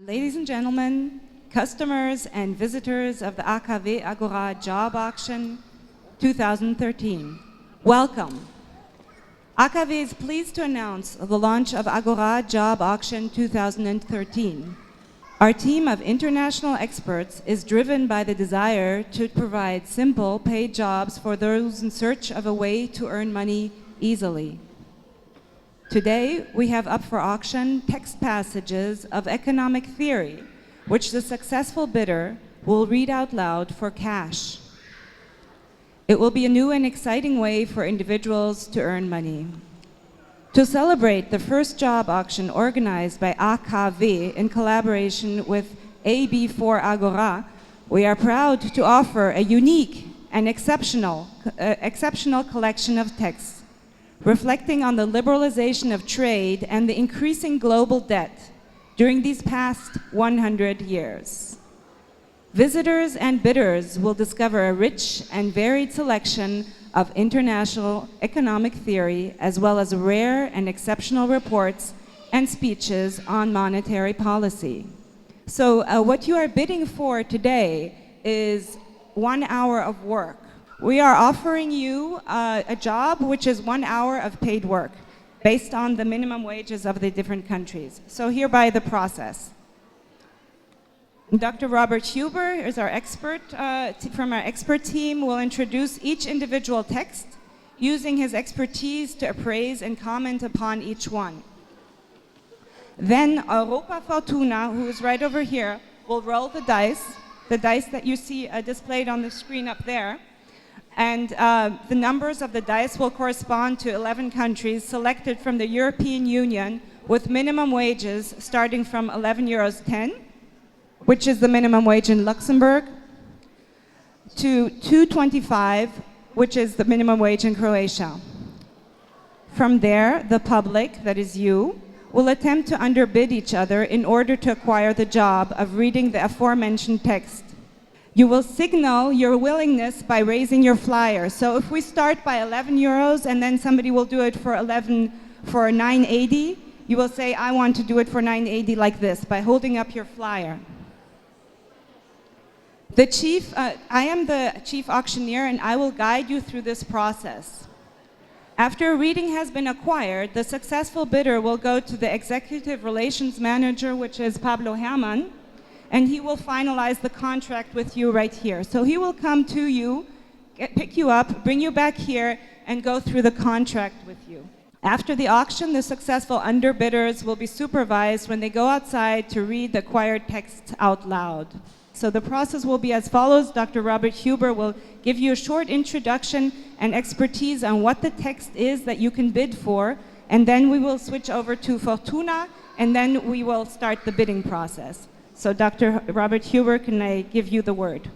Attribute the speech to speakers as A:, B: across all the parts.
A: Ladies and gentlemen, customers and visitors of the Akw Agora Job Auction 2013, welcome. Akw is pleased to announce the launch of Agora Job Auction 2013. Our team of international experts is driven by the desire to provide simple, paid jobs for those in search of a way to earn money easily. Today, we have up for auction text passages of economic theory, which the successful bidder will read out loud for cash. It will be a new and exciting way for individuals to earn money. To celebrate the first job auction organized by Akw in collaboration with AB4 Agora, we are proud to offer a unique and exceptional collection of texts reflecting on the liberalization of trade and the increasing global debt during these past 100 years. Visitors and bidders will discover a rich and varied selection of international economic theory, as well as rare and exceptional reports and speeches on monetary policy. So what you are bidding for today is 1 hour of work. We are offering you a job which is 1 hour of paid work based on the minimum wages of the different countries. So hereby the process. Dr. Robert Huber is our expert from our expert team, will introduce each individual text using his expertise to appraise and comment upon each one. Then Europa Fortuna, who is right over here, will roll the dice that you see displayed on the screen up there. And the numbers of the dice will correspond to 11 countries selected from the European Union with minimum wages starting from 11 euros 10, which is the minimum wage in Luxembourg, to 2.25, which is the minimum wage in Croatia. From there, the public, that is you, will attempt to underbid each other in order to acquire the job of reading the aforementioned text. You will signal your willingness by raising your flyer. So if we start by 11 euros and then somebody will do it for 9.80, you will say, I want to do it for 9.80 like this, by holding up your flyer. I am the chief auctioneer and I will guide you through this process. After a reading has been acquired, the successful bidder will go to the executive relations manager, which is Pablo Herman, and he will finalize the contract with you right here. So he will come to you, pick you up, bring you back here, and go through the contract with you. After the auction, the successful underbidders will be supervised when they go outside to read the acquired text out loud. So the process will be as follows. Dr. Robert Huber will give you a short introduction and expertise on what the text is that you can bid for, and then we will switch over to Fortuna, and then we will start the bidding process. So Dr. Robert Huber, can I give you the word?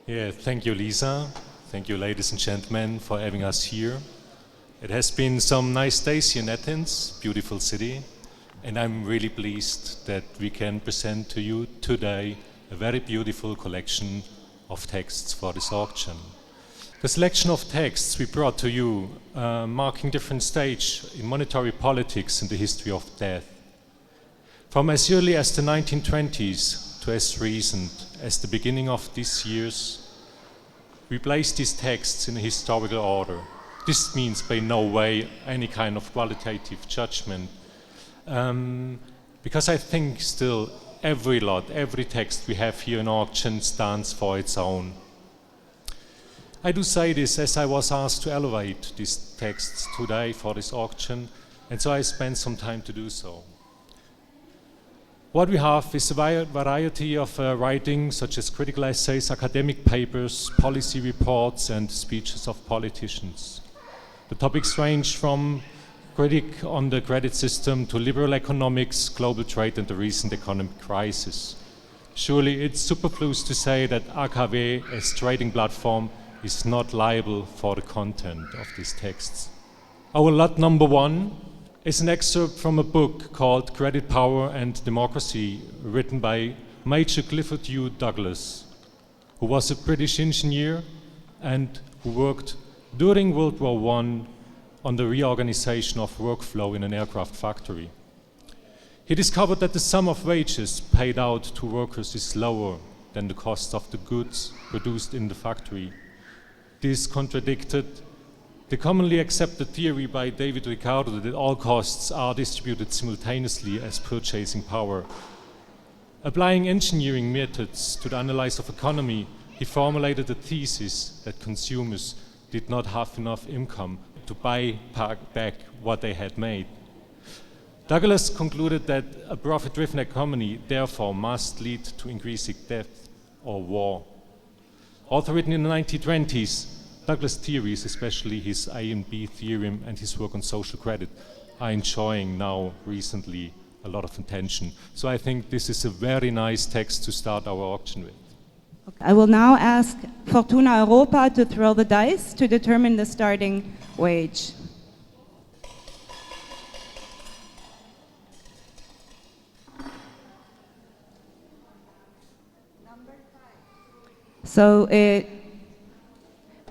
B: Yeah, thank you, Lisa. Thank you, ladies and gentlemen, for having us here. It has been some nice days here in Athens, beautiful city, and I'm really pleased that we can present to you today a very beautiful collection of texts for this auction. The selection of texts we brought to you, marking different stages in monetary politics and the history of death. From as early as the 1920s to as recent as the beginning of these years, we place these texts in a historical order. This means by no way any kind of qualitative judgment, because I think still every text we have here in auction stands for its own. I do say this as I was asked to elevate these texts today for this auction, and so I spent some time to do so. What we have is a variety of writings such as critical essays, academic papers, policy reports, and speeches of politicians. The topics range from critique on the credit system to liberal economics, global trade, and the recent economic crisis. Surely it's superfluous to say that Akw as trading platform is not liable for the content of these texts. Our lot number 1 is an excerpt from a book called Credit, Power and Democracy, written by Major Clifford U. Douglas, who was a British engineer and who worked during World War I on the reorganization of workflow in an aircraft factory. He discovered that the sum of wages paid out to workers is lower than the cost of the goods produced in the factory. This contradicted the commonly accepted theory by David Ricardo that all costs are distributed simultaneously as purchasing power. Applying engineering methods to the analysis of economy, he formulated a thesis that consumers did not have enough income to buy back what they had made. Douglas concluded that a profit-driven economy therefore must lead to increasing debt or war. Also written in the 1920s, Douglas' theories, especially his A and B theorem and his work on social credit, are enjoying now recently a lot of attention. So I think this is a very nice text to start our auction with.
A: Okay. I will now ask Fortuna Europa to throw the dice to determine the starting wage. So the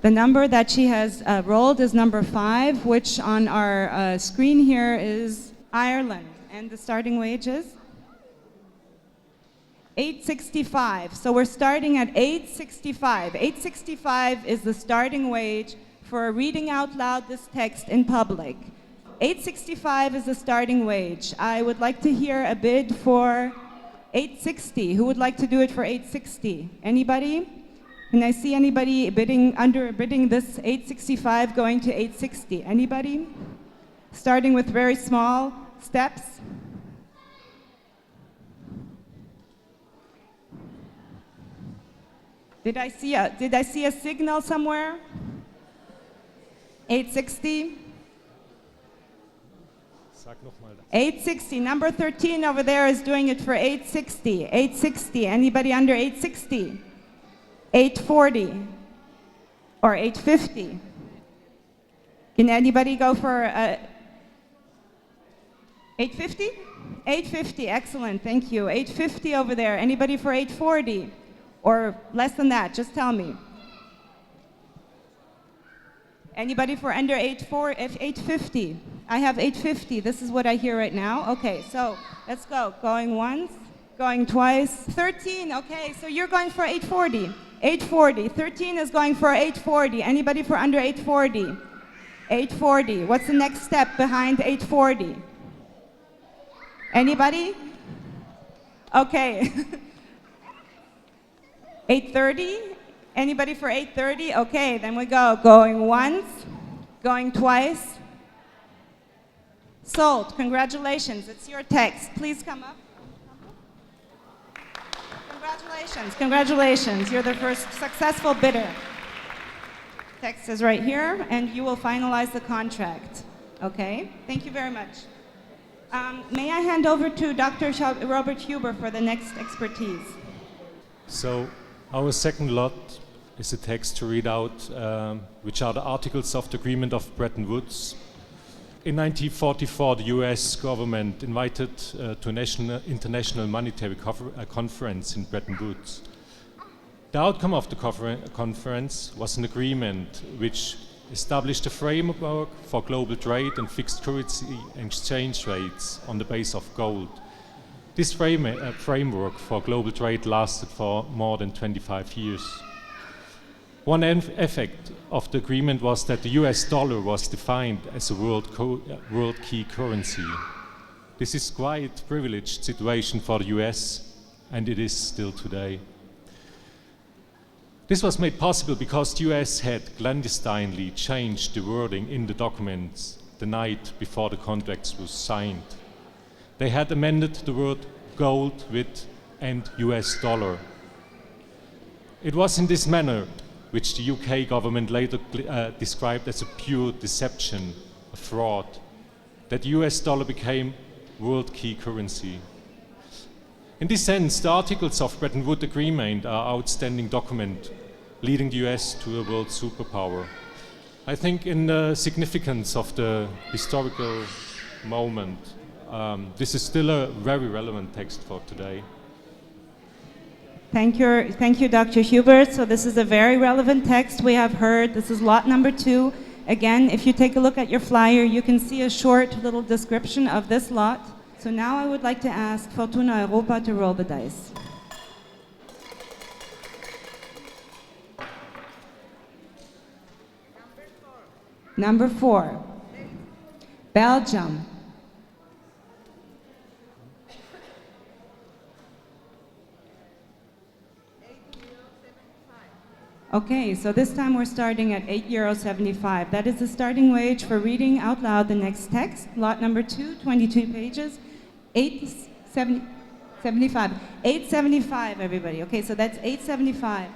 A: number that she has rolled is number 5, which on our screen here is Ireland. And the starting wage is $8.65. So we're starting at $8.65. $8.65 is the starting wage for reading out loud this text in public. $8.65 is the starting wage. I would like to hear a bid for $8.60. Who would like to do it for $8.60? Anybody? Can I see anybody bidding this $8.65 going to $8.60? Anybody? Starting with very small steps. Did I see a signal somewhere? $8.60. 860. Number 13 over there is doing it for 860. 860. Anybody under 860? 840 or 850. Can anybody go for 850? 850. Excellent. Thank you. 850 over there. Anybody for 840 or less than that? Just tell me. Anybody for under 850? I have 850. This is what I hear right now. Okay, so let's go. Going once, going twice. 13. Okay, so you're going for 840. 840. 13 is going for 840. Anybody for under 840? 840. What's the next step behind 840? Anybody? Okay. 830. Anybody for 830? Okay, then we go. Going once, going twice. Sold. Congratulations. It's your text. Please come up. Congratulations. Congratulations. You're the first successful bidder. Text is right here, and you will finalize the contract. Okay? Thank you very much. May I hand over to Dr. Robert Huber for the next expertise?
B: So, our second lot is a text to read out, which are the articles of the Agreement of Bretton Woods. In 1944, the US government invited to a international monetary conference in Bretton Woods. The outcome of the conference was an agreement which established a framework for global trade and fixed currency exchange rates on the base of gold. This framework for global trade lasted for more than 25 years. One effect of the agreement was that the US dollar was defined as a world key currency. This is quite a privileged situation for the US, and it is still today. This was made possible because the US had clandestinely changed the wording in the documents the night before the contracts were signed. They had amended the word gold with and US dollar. It was in this manner, which the UK government later described as a pure deception, a fraud, that the US dollar became world key currency. In this sense, the articles of Bretton Woods Agreement are outstanding document leading the US to a world superpower. I think in the significance of the historical moment, this is still a very relevant text for today.
A: Thank you, Dr. Hubert. So this is a very relevant text we have heard. This is lot number 2. Again, if you take a look at your flyer, you can see a short little description of this lot. So now I would like to ask Fortuna Europa to roll the dice. Number 4, Belgium. Okay, so this time we're starting at €8.75. That is the starting wage for reading out loud the next text. Lot number 2, 22 pages, $8.75. $8.75, everybody. Okay, so that's $8.75.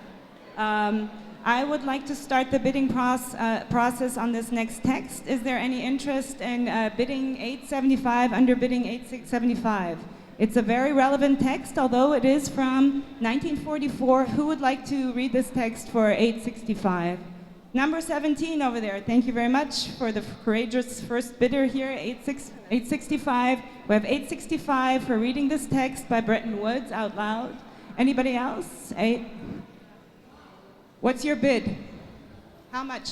A: I would like to start the bidding process on this next text. Is there any interest in bidding $8.75, underbidding $8.75? It's a very relevant text, although it is from 1944. Who would like to read this text for $8.65? Number 17 over there. Thank you very much for the courageous first bidder here, $8.65. We have $8.65 for reading this text by Bretton Woods out loud. Anybody else? What's your bid? How much?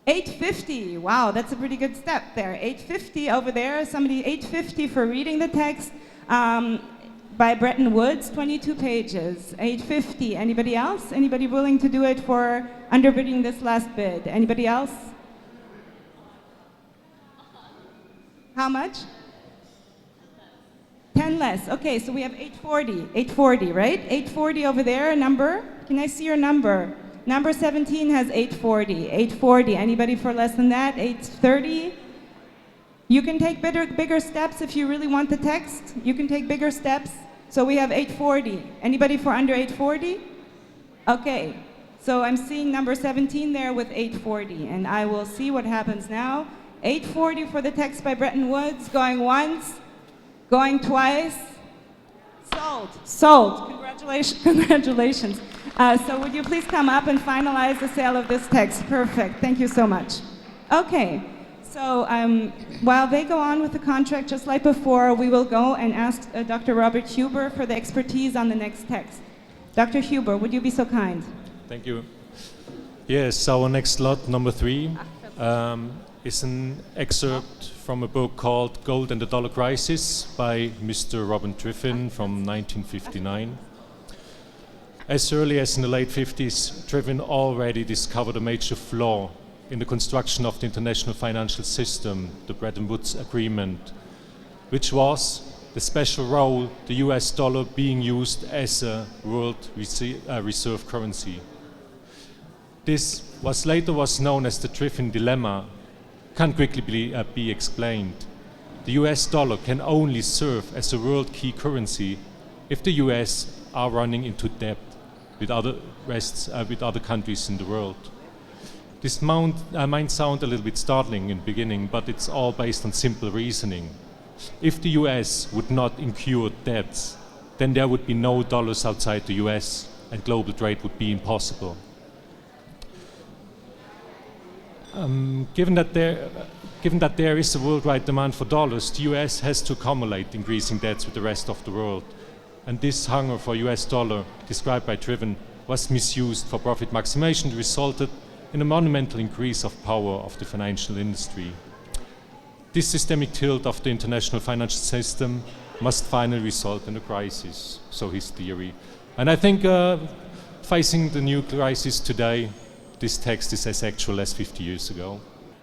A: $8.50. Wow, that's a pretty good step there. $8.50 over there. Somebody, $8.50 for reading the text by Bretton Woods, 22 pages. $8.50. Anybody else? Anybody willing to do it for underbidding this last bid? Anybody else? How much? 10 less. Okay, so we have $8.40. $8.40, right? $8.40 over there. Number? Can I see your number? Number 17 has $8.40. $8.40. Anybody for less than that? $8.30. You can take bigger steps if you really want the text. You can take bigger steps. So we have $8.40. Anybody for under $8.40? Okay. So I'm seeing number 17 there with $8.40, and I will see what happens now. $8.40 for the text by Bretton Woods. Going once. Going twice. Sold. Sold. Congratulations. Congratulations. So would you please come up and finalize the sale of this text? Perfect. Thank you so much. Okay. So while they go on with the contract just like before, we will go and ask Dr. Robert Huber for the expertise on the next text. Dr. Huber, would you be so kind?
B: Thank you. Yes, our next lot, number 3, is an excerpt from a book called Gold and the Dollar Crisis by Mr. Robin Triffin from 1959. As early as in the late 50s, Triffin already discovered a major flaw in the construction of the international financial system, the Bretton Woods Agreement, which was the special role the US dollar being used as a world reserve currency. This later was known as the Triffin dilemma. Can quickly be explained. The US dollar can only serve as a world key currency if the US are running into debt with other countries in the world. This might sound a little bit startling in the beginning, but it's all based on simple reasoning. If the US would not incur debts, then there would be no dollars outside the US and global trade would be impossible. Given that there is a worldwide demand for dollars, the US has to accumulate increasing debts with the rest of the world. And this hunger for US dollar, described by Triffin, was misused for profit maximization and resulted in a monumental increase of power of the financial industry. This systemic tilt of the international financial system must finally result in a crisis, so his theory. And I think facing the new crisis today, this text is as actual as 50 years ago.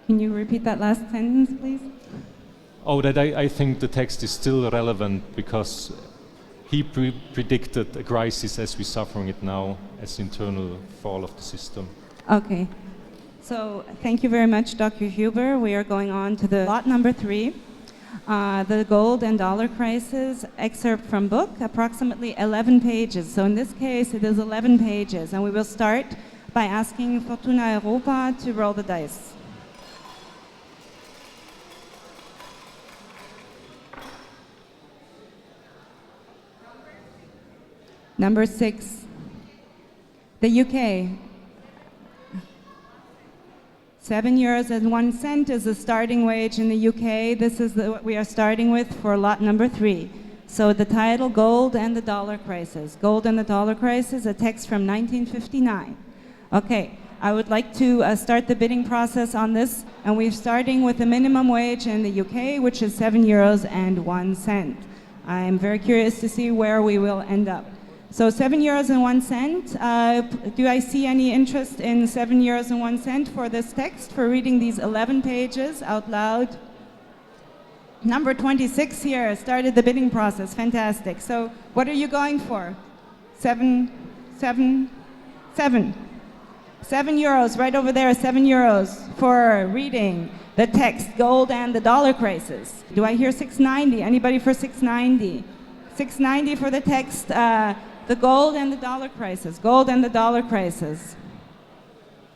A: Can you repeat that last sentence, please?
B: Oh, that I think the text is still relevant because he predicted a crisis as we're suffering it now, as internal fall of the system.
A: Okay. So thank you very much, Dr. Huber. We are going on to the lot number 3, the Gold and Dollar Crisis, excerpt from book, approximately 11 pages. So in this case, it is 11 pages, and we will start by asking Fortuna Europa to roll the dice. Number 6, the UK. €7.01 is the starting wage in the UK. This is what we are starting with for lot number 3. So the title, Gold and the Dollar Crisis. Gold and the Dollar Crisis, a text from 1959. Okay, I would like to start the bidding process on this, and we're starting with the minimum wage in the UK, which is €7.01. I'm very curious to see where we will end up. So €7.01. Do I see any interest in €7.01 for this text, for reading these 11 pages out loud? Number 26 here started the bidding process. Fantastic. So what are you going for? €7 right over there, €7 for reading the text, Gold and the Dollar Crisis. Do I hear 690? Anybody for 690? 690 for the text, the Gold and the Dollar Crisis. Gold and the Dollar Crisis.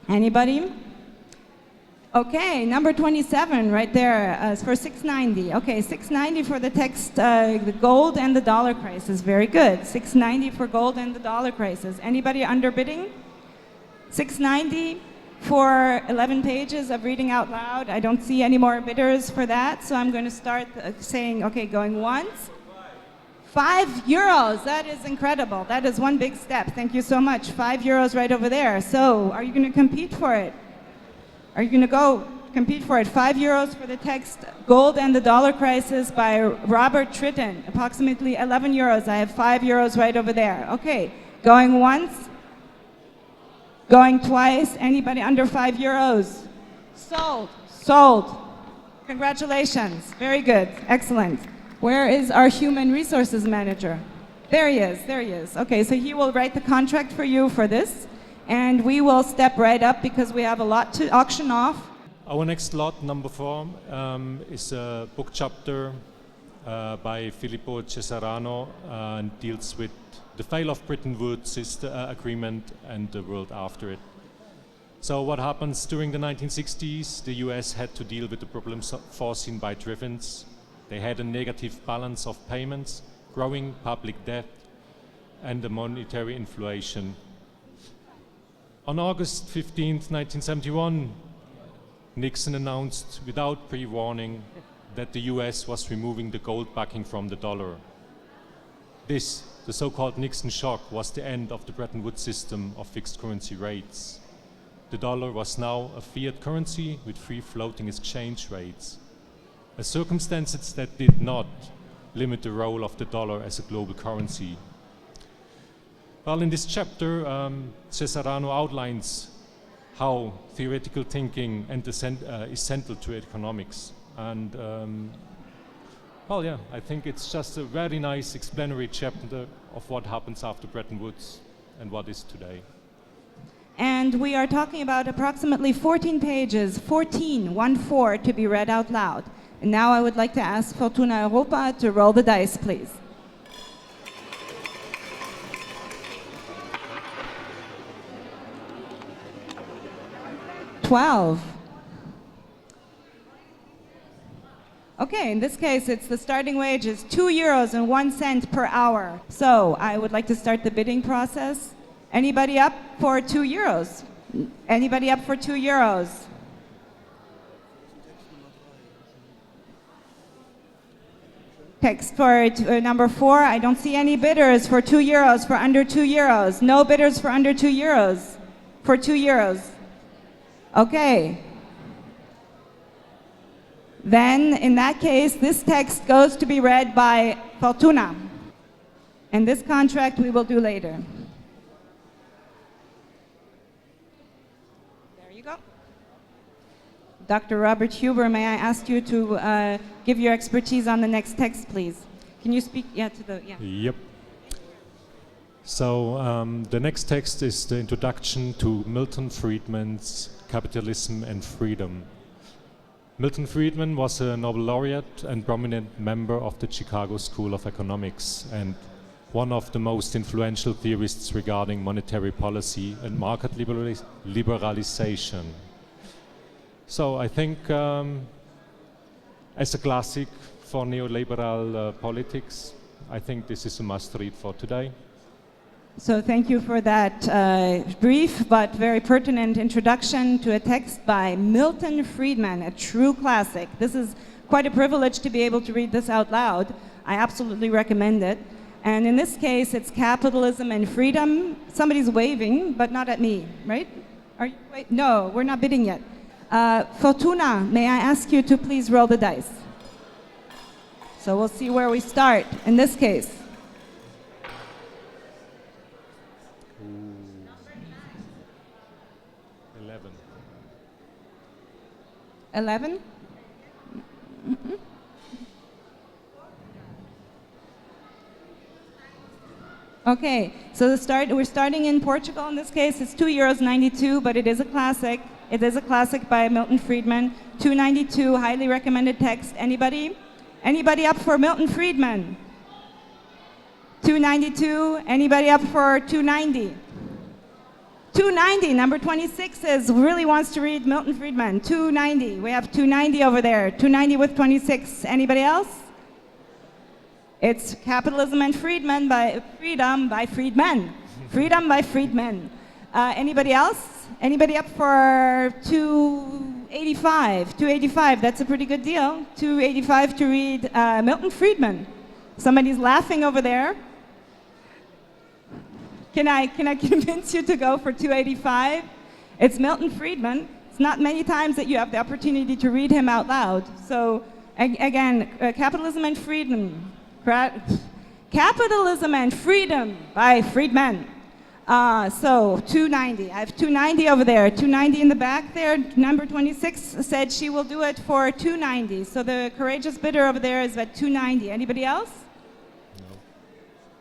A: Anybody? Okay, number 27 right there is for 690. Okay, 690 for the text, the Gold and the Dollar Crisis. Very good. 690 for Gold and the Dollar Crisis. Anybody underbidding? 690 for 11 pages of reading out loud. I don't see any more bidders for that, so I'm going to start saying, okay, going once. €5. That is incredible. That is one big step. Thank you so much. €5 right over there. So, are you going to compete for it? Are you going to go compete for it? €5 for the text Gold and the Dollar Crisis by Robert Tritton. Approximately €11. I have €5 right over there. Okay, going once. Going twice. Anybody under €5? Sold. Sold. Congratulations. Very good. Excellent. Where is our human resources manager? There he is. There he is. Okay, so he will write the contract for you for this. And we will step right up because we have a lot to auction off.
B: Our next lot, number 4, is a book chapter by Filippo Cesarano and deals with the fail of Bretton Woods agreement and the world after it. So what happens during the 1960s? The US had to deal with the problems foreseen by Drivens. They had a negative balance of payments, growing public debt, and the monetary inflation. On August 15, 1971, Nixon announced without pre-warning that the US was removing the gold backing from the dollar. This, the so-called Nixon shock, was the end of the Bretton Woods system of fixed currency rates. The dollar was now a fiat currency with free floating exchange rates, a circumstance that did not limit the role of the dollar as a global currency. Well, in this chapter, Cesarano outlines how theoretical thinking is central to economics. And, well, yeah, I think it's just a very nice explanatory chapter of what happens after Bretton Woods and what is today.
A: And we are talking about approximately 14 pages, 14 to be read out loud. And now I would like to ask Fortuna Europa to roll the dice, please. 12. Okay, in this case, it's the starting wage is €2.01 per hour. So I would like to start the bidding process. Anybody up for €2? Anybody up for €2? Text for number 4. I don't see any bidders for €2, for under €2. No bidders for under €2. For €2. Okay. Then, in that case, this text goes to be read by Fortuna. And this contract we will do later. There you go. Dr. Robert Huber, may I ask you to give your expertise on the next text, please? Can you speak, to the,
B: Yep. So the next text is the introduction to Milton Friedman's Capitalism and Freedom. Milton Friedman was a Nobel laureate and prominent member of the Chicago School of Economics and one of the most influential theorists regarding monetary policy and market liberalization. So I think as a classic for neoliberal politics, I think this is a must-read for today.
A: So thank you for that brief but very pertinent introduction to a text by Milton Friedman, a true classic. This is quite a privilege to be able to read this out loud. I absolutely recommend it. And in this case, it's Capitalism and Freedom. Somebody's waving, but not at me, right? Wait, no, we're not bidding yet. Fortuna, may I ask you to please roll the dice? So we'll see where we start in this case. 11? Okay, so we're starting in Portugal in this case. It's €2.92, but it is a classic. It is a classic by Milton Friedman. 292, highly recommended text. Anybody? Anybody up for Milton Friedman? 292. Anybody up for 290? 290, number 26 really wants to read Milton Friedman. 290. We have 290 over there. 290 with 26. Anybody else? It's Capitalism and Freedom by Friedman. Freedom by Friedman. Anybody else? Anybody up for 285? 285, that's a pretty good deal. 285 to read Milton Friedman. Somebody's laughing over there. Can I convince you to go for 285? It's Milton Friedman. It's not many times that you have the opportunity to read him out loud. So again, Capitalism and Freedom. Capitalism and Freedom by Friedman. So 290. I have 290 over there. 290 in the back there. Number 26 said she will do it for 290. So the courageous bidder over there is at 290. Anybody else?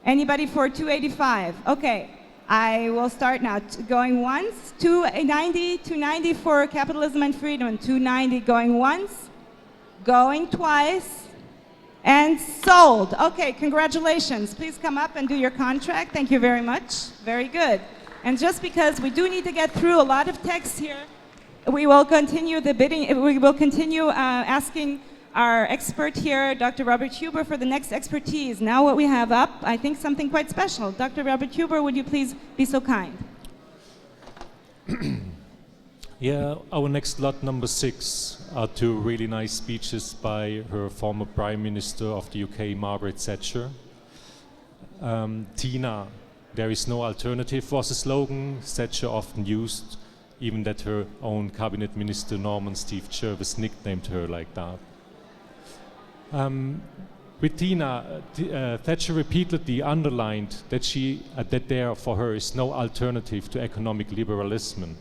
A: Anybody for 285? Okay, I will start now. Going once, 290, 290 for Capitalism and Freedom, 290 going once, going twice, and sold. Okay, congratulations. Please come up and do your contract. Thank you very much. Very good. And just because we do need to get through a lot of text here, we will continue the bidding. We will continue asking our expert here, Dr. Robert Huber, for the next expertise. Now what we have up, I think something quite special. Dr. Robert Huber, would you please be so kind?
B: Yeah, our next lot, number 6, are 2 really nice speeches by her former Prime Minister of the UK, Margaret Thatcher. Tina, there is no alternative, was a slogan Thatcher often used, even that her own cabinet minister, Norman Steve Jervis, nicknamed her like that. With Tina, Thatcher repeatedly underlined that there for her is no alternative to economic liberalism.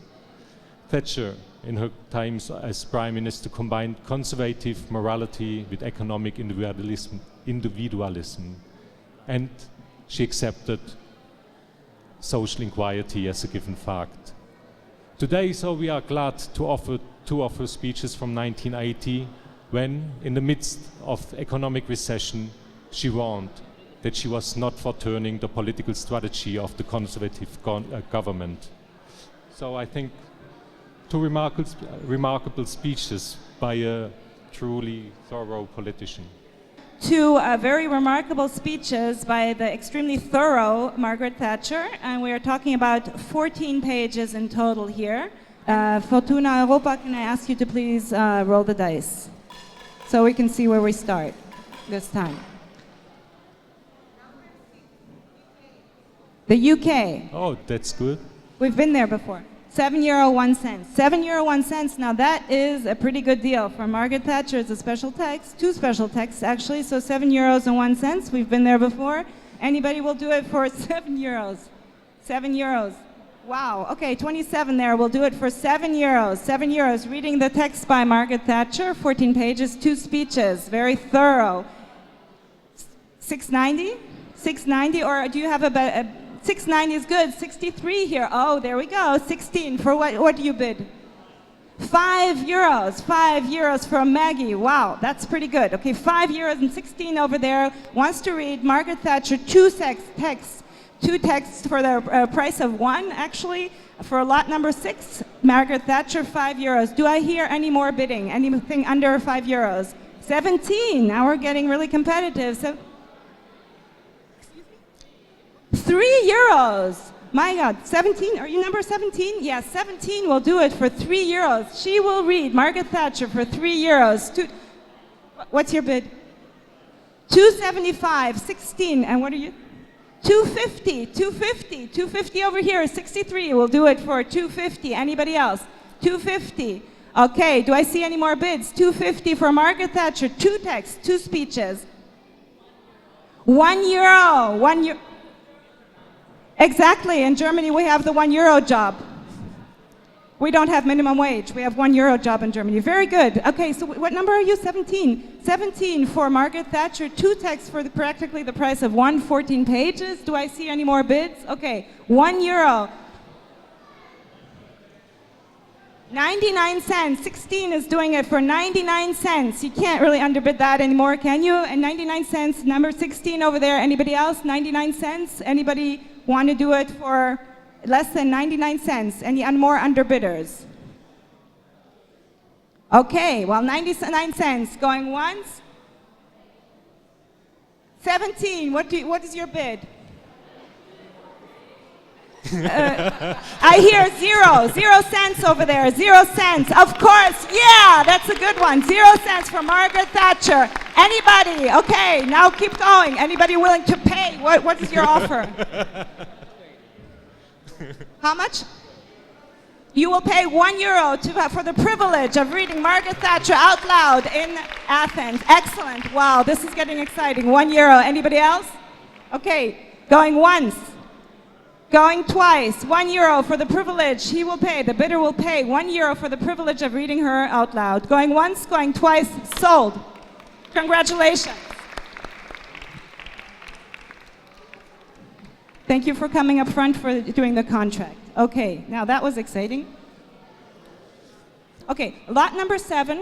B: Thatcher, in her times as Prime Minister, combined conservative morality with economic individualism, and she accepted social equality as a given fact. Today, so we are glad to offer 2 of her speeches from 1980, when, in the midst of economic recession, she warned that she was not for turning the political strategy of the conservative government. So I think 2 remarkable speeches by a truly thorough politician.
A: 2 very remarkable speeches by the extremely thorough Margaret Thatcher, and we are talking about 14 pages in total here. Fortuna Europa, can I ask you to please roll the dice, so we can see where we start this time. The UK.
B: Oh, that's good.
A: We've been there before. €7.01. €7.01. Now that is a pretty good deal for Margaret Thatcher. It's a special text, 2 special texts actually. So €7.01. We've been there before. Anybody will do it for €7. €7. Wow. Okay, 27 there. We'll do it for €7. €7. Reading the text by Margaret Thatcher, 14 pages, 2 speeches, very thorough. 690? 690, or do you have a 690 is good. 63 here. Oh, there we go. 16 for what do you bid? €5. €5 from Maggie. Wow, that's pretty good. Okay, €5 and 16 over there. Wants to read Margaret Thatcher 2 texts. 2 texts for the price of 1, actually. For lot number 6, Margaret Thatcher, €5. Do I hear any more bidding? Anything under €5? 17. Now we're getting really competitive. So, €3. My God, 17. Are you number 17? Yes, 17 will do it for €3. She will read Margaret Thatcher for €3. What's your bid? 275. 16. And what are you? 250, 250, 250 over here, 63. We'll do it for 250. Anybody else? 250. Okay, do I see any more bids? 250 for Margaret Thatcher. 2 texts, 2 speeches. €1. 1 euro. Exactly. In Germany, we have the €1 job. We don't have minimum wage. We have €1 job in Germany. Very good. Okay, so what number are you? 17. 17 for Margaret Thatcher. 2 texts for practically the price of 14 pages. Do I see any more bids? Okay, €1. 99 cents. 16 is doing it for 99 cents. You can't really underbid that anymore, can you? And 99 cents. Number 16 over there. Anybody else? 99 cents. Anybody want to do it for less than 99 cents? Any more underbidders? Okay, well, 99 cents. Going once? 17. What is your bid? I hear 0 cents over there. 0 cents. Of course, yeah, that's a good one. 0 cents for Margaret Thatcher. Anybody? Okay, now keep going. Anybody willing to pay? What is your offer? How much? You will pay €1 for the privilege of reading Margaret Thatcher out loud in Athens. Excellent. Wow, this is getting exciting. €1. Anybody else? Okay, going once. Going twice. €1 for the privilege. He will pay. The bidder will pay €1 for the privilege of reading her out loud. Going once, going twice. Sold. Congratulations. Thank you for coming up front for doing the contract. Okay, now that was exciting. Okay, lot number 7.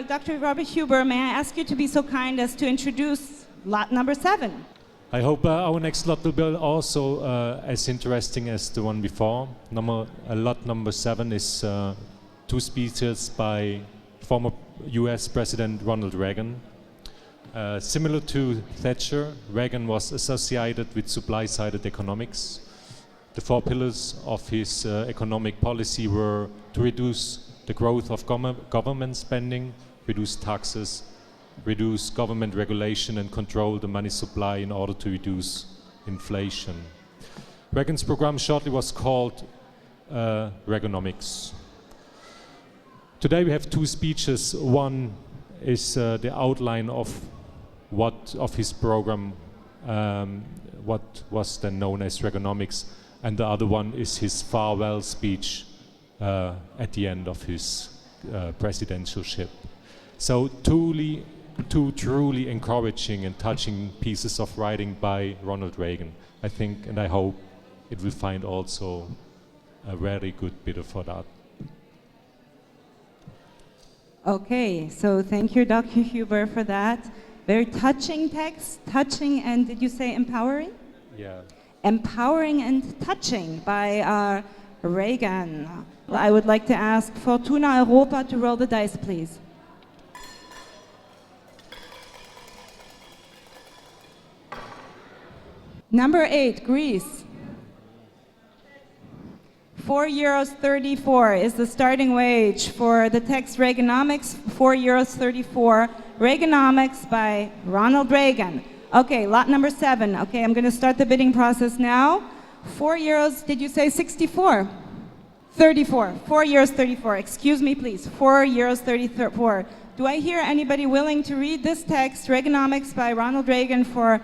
A: Dr. Robert Huber, may I ask you to be so kind as to introduce lot number 7?
B: I hope our next lot will be also as interesting as the one before. Lot number 7 is 2 speeches by former US President Ronald Reagan. Similar to Thatcher, Reagan was associated with supply-sided economics. The 4 pillars of his economic policy were to reduce the growth of government spending, reduce taxes, reduce government regulation, and control the money supply in order to reduce inflation. Reagan's program shortly was called Reaganomics. Today we have 2 speeches. One is the outline of his program, what was then known as Reaganomics, and the other one is his farewell speech at the end of his presidentialship. So 2 truly encouraging and touching pieces of writing by Ronald Reagan. I think and I hope it will find also a very good bidder for that.
A: Okay, so thank you, Dr. Huber, for that. Very touching text, touching and did you say empowering?
B: Yeah.
A: Empowering and touching by Reagan. I would like to ask Fortuna Europa to roll the dice, please. Number 8, Greece. €4.34 is the starting wage for the text Reaganomics, €4.34. Reaganomics by Ronald Reagan. Okay, lot number 7. Okay, I'm going to start the bidding process now. €4, did you say 64? 34. €4.34. Excuse me, please. €4.34. Do I hear anybody willing to read this text, Reaganomics by Ronald Reagan, for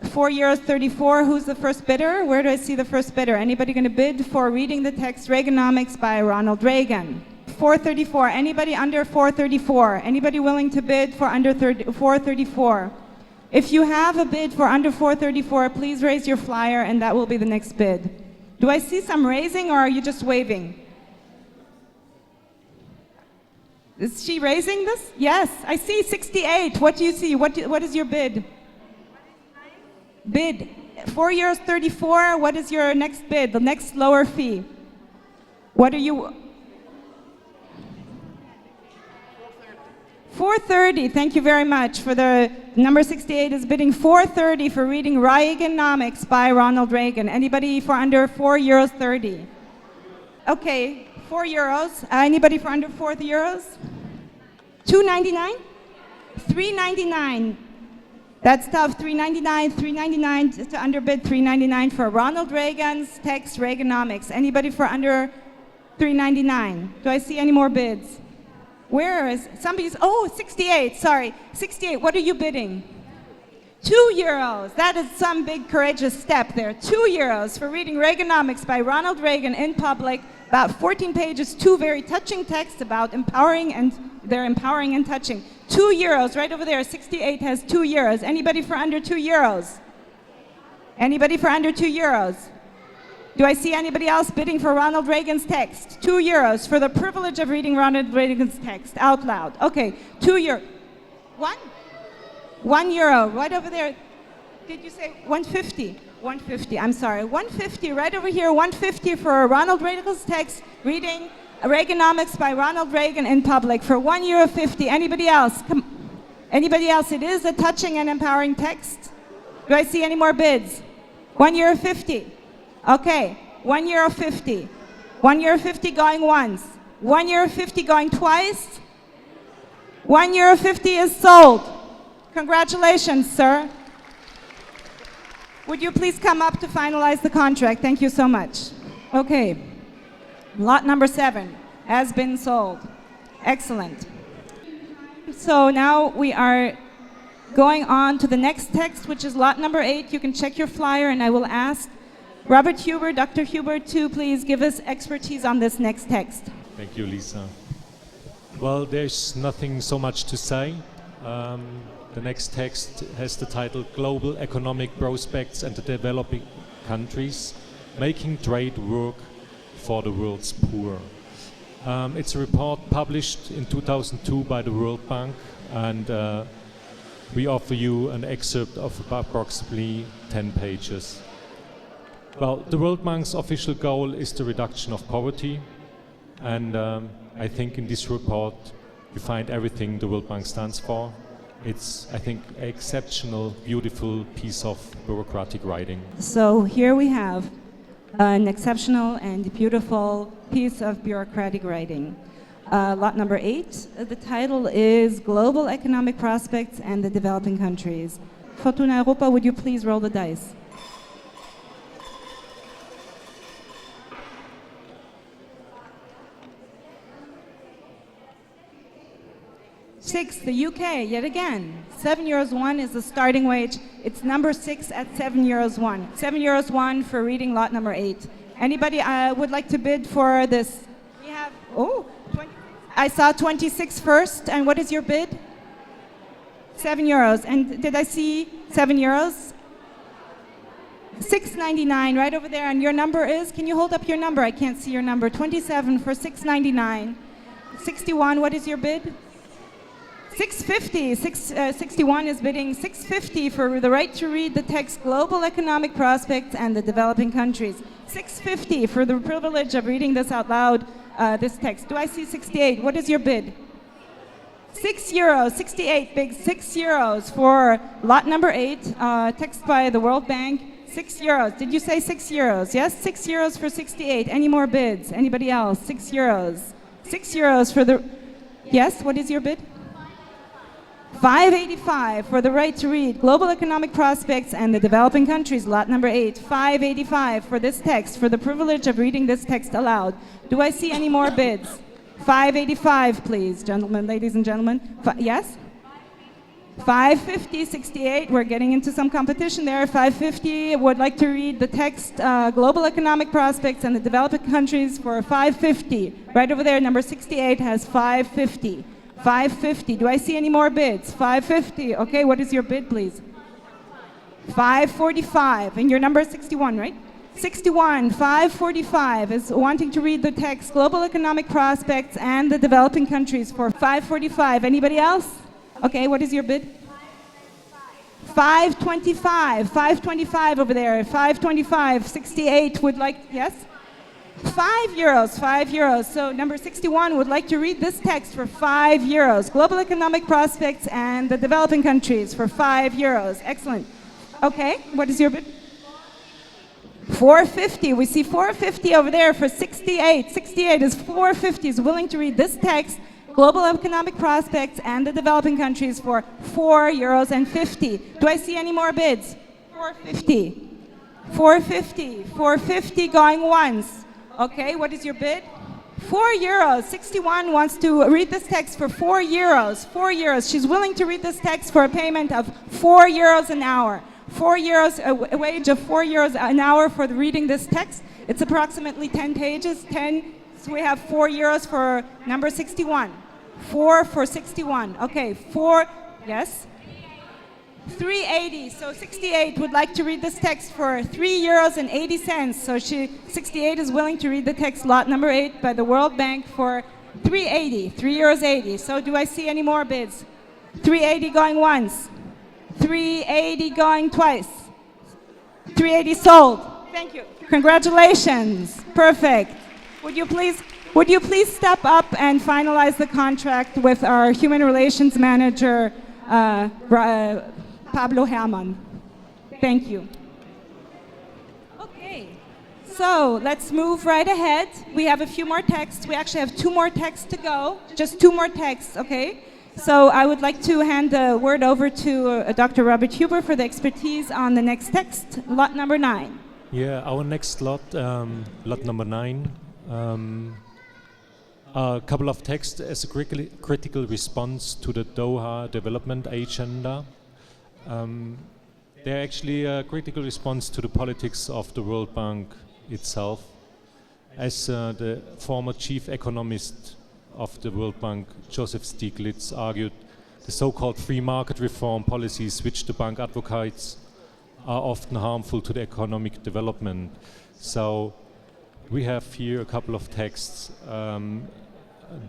A: €4.34. Who's the first bidder? Where do I see the first bidder? Anybody going to bid for reading the text Reaganomics by Ronald Reagan? $4.34. Anybody under $4.34? Anybody willing to bid for under $4.34? If you have a bid for under $4.34, please raise your flyer and that will be the next bid. Do I see some raising or are you just waving? Is she raising this? Yes, I see 68. What do you see? What is your bid? Bid €4.34. What is your next bid? The next lower fee. What are you? $4.30. Thank you very much. For the number 68 is bidding $4.30 for reading Reaganomics by Ronald Reagan. Anybody for under €4.30? Okay, €4. Anybody for under €4? €2.99? $3.99. That's tough. $3.99 to underbid. $3.99 for Ronald Reagan's text, Reaganomics. Anybody for under $3.99? Do I see any more bids? Where is somebody's? Oh, 68. Sorry, 68. What are you bidding? €2. That is some big courageous step there. €2 for reading Reaganomics by Ronald Reagan in public. About 14 pages, 2 very touching texts about empowering, and they're empowering and touching. €2 right over there. 68 has €2. Anybody for under €2? Anybody for under €2? Do I see anybody else bidding for Ronald Reagan's text? €2 for the privilege of reading Ronald Reagan's text out loud. Okay, €2. One? €1 right over there. Did you say 150? 150, I'm sorry. 150 right over here. 150 for Ronald Reagan's text, reading Reaganomics by Ronald Reagan in public for €1.50. Anybody else? Come. Anybody else? It is a touching and empowering text. Do I see any more bids? €1.50. Okay, €1.50. €1.50 going once. €1.50 going twice. €1.50 is sold. Congratulations, sir. Would you please come up to finalize the contract? Thank you so much. Okay, lot number 7 has been sold. Excellent. So now we are going on to the next text, which is lot number 8. You can check your flyer, and I will ask Robert Huber, Dr. Huber, to please give us expertise on this next text.
B: Thank you, Lisa. Well, there's nothing so much to say. The next text has the title Global Economic Prospects and the Developing Countries, Making Trade Work for the World's Poor. It's a report published in 2002 by the World Bank, and we offer you an excerpt of approximately 10 pages. Well, the World Bank's official goal is the reduction of poverty, and I think in this report you find everything the World Bank stands for. It's, I think, an exceptional, beautiful piece of bureaucratic writing.
A: So here we have an exceptional and beautiful piece of bureaucratic writing. Lot number 8, the title is Global Economic Prospects and the Developing Countries. Fortuna Europa, would you please roll the dice? 6, the UK, yet again. €7.01 is the starting wage. It's number 6 at €7.01. €7.01 for reading lot number 8. Anybody would like to bid for this? We have, 20, I saw 26 first, and what is your bid? €7. And did I see €7? $6.99 right over there, and your number is, can you hold up your number? I can't see your number. 27 for $6.99. 61, what is your bid? $6.50. 61 is bidding $6.50 for the right to read the text Global Economic Prospects and the Developing Countries. $6.50 for the privilege of reading this out loud, this text. Do I see 68? What is your bid? €6. 68 big €6 for lot number 8, text by the World Bank. €6. Did you say €6? Yes, €6 for 68. Any more bids? Anybody else? €6. €6 for the, yes, what is your bid? $5.85 for the right to read Global Economic Prospects and the Developing Countries, lot number 8. $5.85 for this text, for the privilege of reading this text aloud. Do I see any more bids? $5.85, please, gentlemen, ladies and gentlemen. Yes? $5.50, 68. We're getting into some competition there. $5.50 would like to read the text Global Economic Prospects and the Developing Countries for $5.50. Right over there, number 68 has $5.50. $5.50. Do I see any more bids? $5.50. Okay, what is your bid, please? $5.45. And your number is 61, right? 61. $5.45 is wanting to read the text Global Economic Prospects and the Developing Countries for $5.45. Anybody else? Okay, what is your bid? $5.25. $5.25 over there. $5.25. 68 would like, yes? €5. €5. So number 61 would like to read this text for €5. Global Economic Prospects and the Developing Countries for €5. Excellent. Okay, what is your bid? $4.50. We see $4.50 over there for 68. 68 is $4.50 is willing to read this text Global Economic Prospects and the Developing Countries for €4.50. Do I see any more bids? 450. 450. 450 going once. Okay, what is your bid? €4. 61 wants to read this text for €4. €4. She's willing to read this text for a payment of €4 an hour. €4, a wage of €4 an hour for reading this text. It's approximately 10 pages. 10. So we have €4 for number 61. 4 for 61. Okay, 4. Yes. 380. So 68 would like to read this text for €3.80. So 68 is willing to read the text lot number 8 by the World Bank for €3.80. So do I see any more bids? 380 going once. 380 going twice. 380 sold. Thank you. Congratulations. Perfect. Would you please step up and finalize the contract with our Human Relations Manager, Pablo Herman. Thank you. Okay, so let's move right ahead. We have a few more texts. We actually have 2 more texts to go. Just 2 more texts, okay? So I would like to hand the word over to Dr. Robert Huber for the expertise on the next text, lot number 9.
B: Yeah, our next lot, lot number 9, a couple of texts as a critical response to the Doha Development Agenda. They're actually a critical response to the politics of the World Bank itself. As the former chief economist of the World Bank, Joseph Stiglitz, argued, the so-called free market reform policies which the bank advocates are often harmful to the economic development. So we have here a couple of texts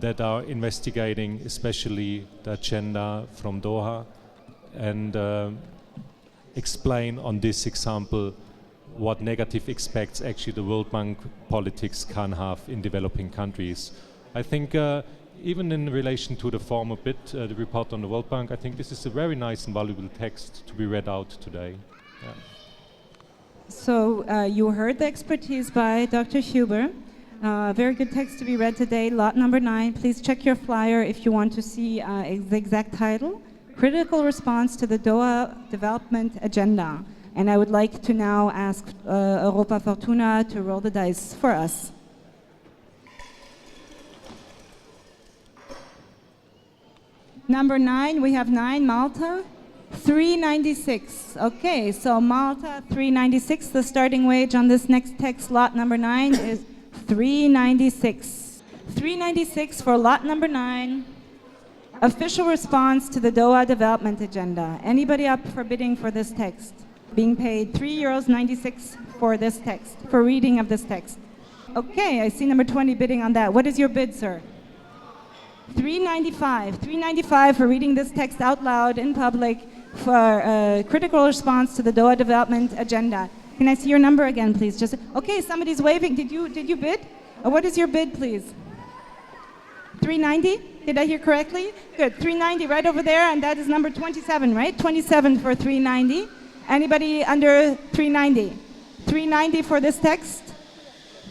B: that are investigating especially the agenda from Doha and explain on this example what negative effects actually the World Bank politics can have in developing countries. I think even in relation to the former bit, the report on the World Bank, I think this is a very nice and valuable text to be read out today. Yeah.
A: So you heard the expertise by Dr. Huber. Very good text to be read today, lot number 9. Please check your flyer if you want to see the exact title. Critical Response to the Doha Development Agenda. And I would like to now ask Europa Fortuna to roll the dice for us. Number 9, we have 9, Malta, 396. Okay, so Malta, 396. The starting wage on this next text, lot number 9, is 396. 396 for lot number 9. Official response to the Doha Development Agenda. Anybody up for bidding for this text? Being paid €3.96 for this text, for reading of this text. Okay, I see number 20 bidding on that. What is your bid, sir? 395. 395 for reading this text out loud in public for a critical response to the Doha Development Agenda. Can I see your number again, please? Just okay, somebody's waving. Did you bid? What is your bid, please? 390? Did I hear correctly? Good. 390 right over there, and that is number 27, right? 27 for 390. Anybody under 390? 390 for this text?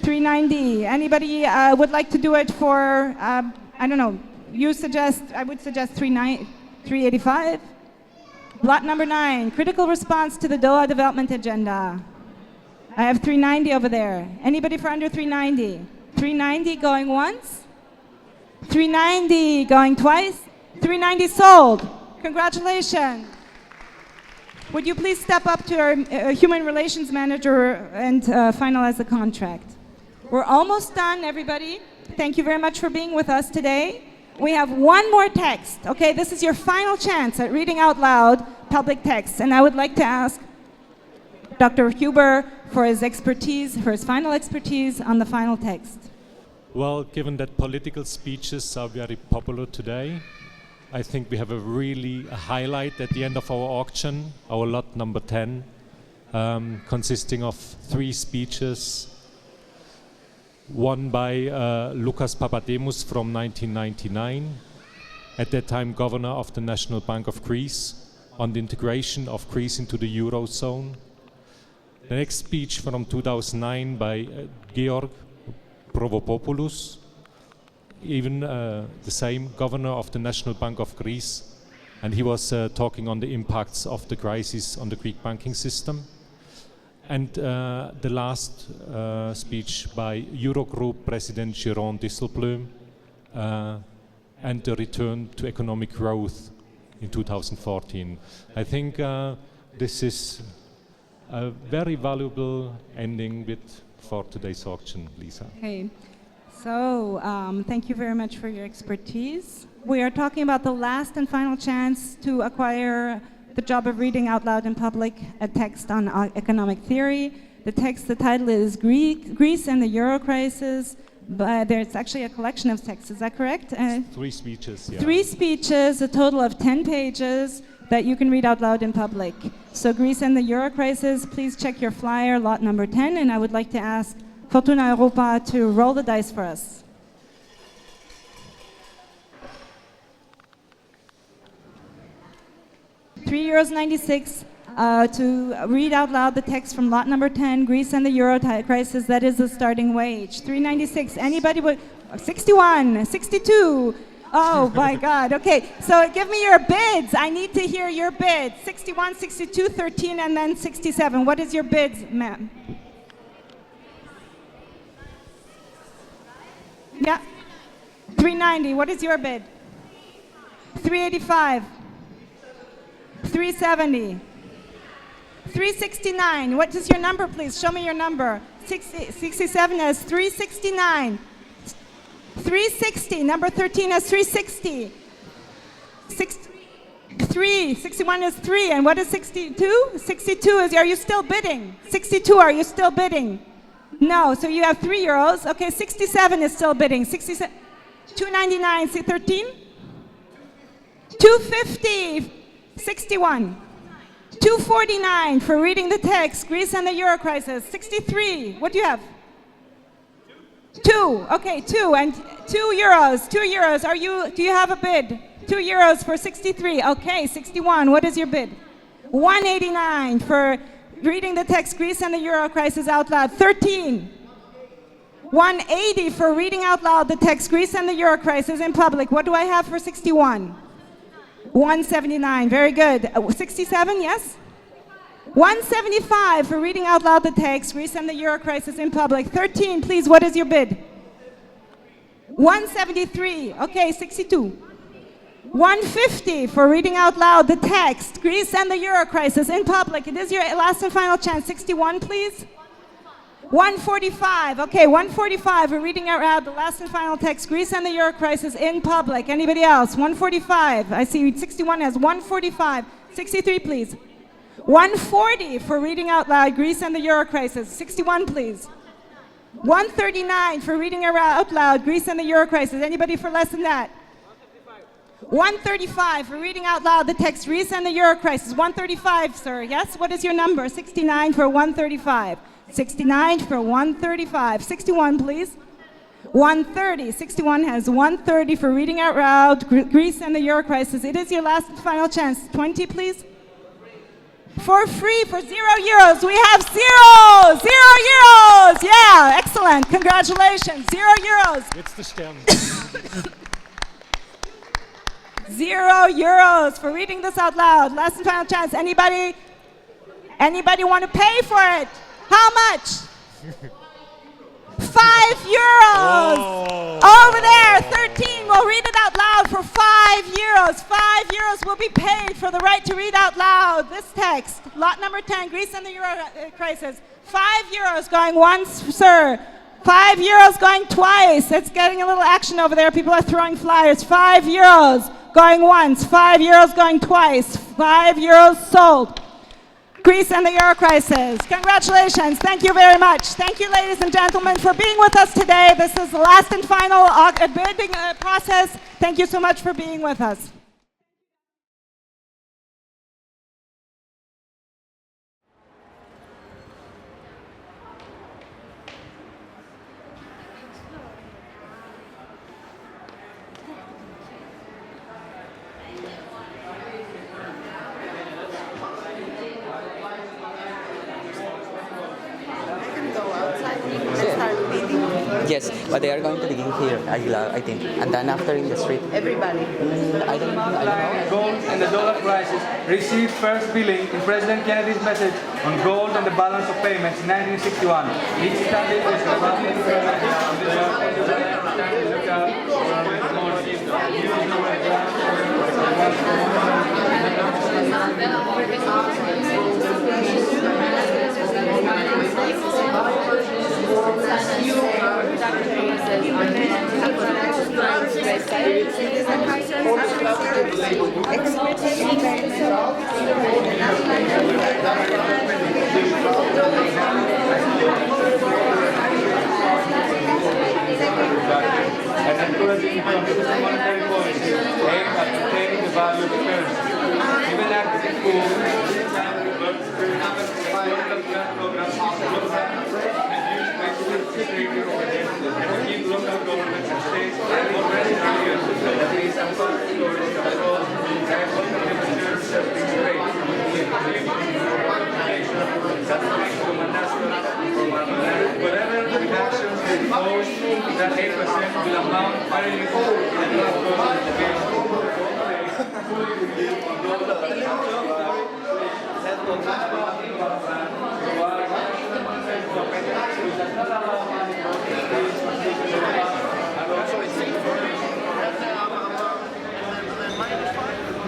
A: 390. Anybody would like to do it for, I don't know, I would suggest 385. Lot number 9, critical response to the Doha Development Agenda. I have 390 over there. Anybody for under 390? 390 going once? 390 going twice? 390 sold. Congratulations. Would you please step up to our Human Relations Manager and finalize the contract? We're almost done, everybody. Thank you very much for being with us today. We have one more text. Okay, this is your final chance at reading out loud public text. And I would like to ask Dr. Huber for his expertise, for his final expertise on the final text.
B: Well, given that political speeches are very popular today, I think we have a highlight at the end of our auction, our lot number 10, consisting of 3 speeches. One by Lucas Papademos from 1999, at that time governor of the National Bank of Greece, on the integration of Greece into the Eurozone. The next speech from 2009 by Georg Provopopoulos even the same governor of the National Bank of Greece, and he was talking on the impacts of the crisis on the Greek banking system. And the last speech by Eurogroup President Jérôme Dijsselbloem, and the return to economic growth in 2014. I think this is a very valuable ending for today's auction, Lisa.
A: Okay, so thank you very much for your expertise. We are talking about the last and final chance to acquire the job of reading out loud in public a text on economic theory. The title is Greece and the Euro Crisis, but there's actually a collection of texts, is that correct?
B: 3 speeches, yeah.
A: 3 speeches, a total of 10 pages that you can read out loud in public. So Greece and the Euro Crisis, please check your flyer, lot number 10, and I would like to ask Fortuna Europa to roll the dice for us. €3.96 to read out loud the text from lot number 10, Greece and the Euro Crisis, that is the starting wage. $3.96, anybody would, 61, 62, oh my God, okay, so give me your bids, I need to hear your bids. 61, 62, 13, and then 67, what is your bids, ma'am? Yeah, 390, what is your bid? 385. 370. 369. What is your number, please? Show me your number. 67 has 369. 360. Number 13 has 360. 61 is 3. And what is 62? 62 is, are you still bidding? 62, are you still bidding? No, so you have €3. Okay, 67 is still bidding. 67. 299, 13? 250. 61. 249 for reading the text, Greece and the Euro Crisis. 63. What do you have? 2. Okay, 2 and €2. €2. Do you have a bid? €2 for 63. Okay, 61. What is your bid? 189 for reading the text, Greece and the Euro Crisis out loud. 13. 180 for reading out loud the text, Greece and the Euro Crisis in public. What do I have for 61? 179, very good. 67, yes? 175 for reading out loud the text, Greece and the Euro Crisis in public. 13, please, what is your bid? 173, okay, 62. 150 for reading out loud the text, Greece and the Euro Crisis in public. It is your last and final chance. 61, please. 145, okay, 145 for reading out loud the last and final text, Greece and the Euro Crisis in public. Anybody else? 145, I see 61 has 145. 63, please. 140 for reading out loud Greece and the Euro Crisis. 61, please. 139 for reading out loud Greece and the Euro Crisis. Anybody for less than that? 135 for reading out loud the text Greece and the Euro Crisis. 135, sir. Yes? What is your number? 69 for 135. 69 for 135. 61, please. 130. 61 has 130 for reading out loud Greece and the Euro Crisis. It is your last and final chance. 20, please. For free, for €0. We have €0. Yeah, excellent. Congratulations. €0.
B: Jetzt der Stern.
A: €0 for reading this out loud. Last and final chance. Anybody want to pay for it? How much? €5.
B: Oh.
A: Over there, 13. We'll read it out loud for €5. €5 will be paid for the right to read out loud this text. Lot number 10, Greece and the Euro Crisis. €5 going once, sir. €5 going twice. It's getting a little action over there. People are throwing flyers. €5 going once. €5 going twice. €5 sold. Greece and the Euro Crisis. Congratulations. Thank you very much. Thank you, ladies and gentlemen, for being with us today. This is the last and final bidding process. Thank you so much for being with us.
C: Let's start reading. Yes, but they are going to begin here, I think. And then after in the street.
D: Everybody.
C: I don't know.
E: Gold and the dollar prices received first billing in President Kennedy's message on gold and the balance of payments in 1961. Each study is an encouraging monetary policy aimed at maintaining the value of the currency. Even after the coup, and keep local governments and states already areas that they have whatever reductions they impose, that 8% will amount very little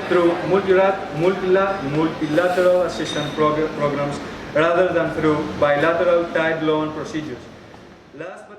E: through multilateral assistance programs rather than through bilateral tied loan procedures. Last but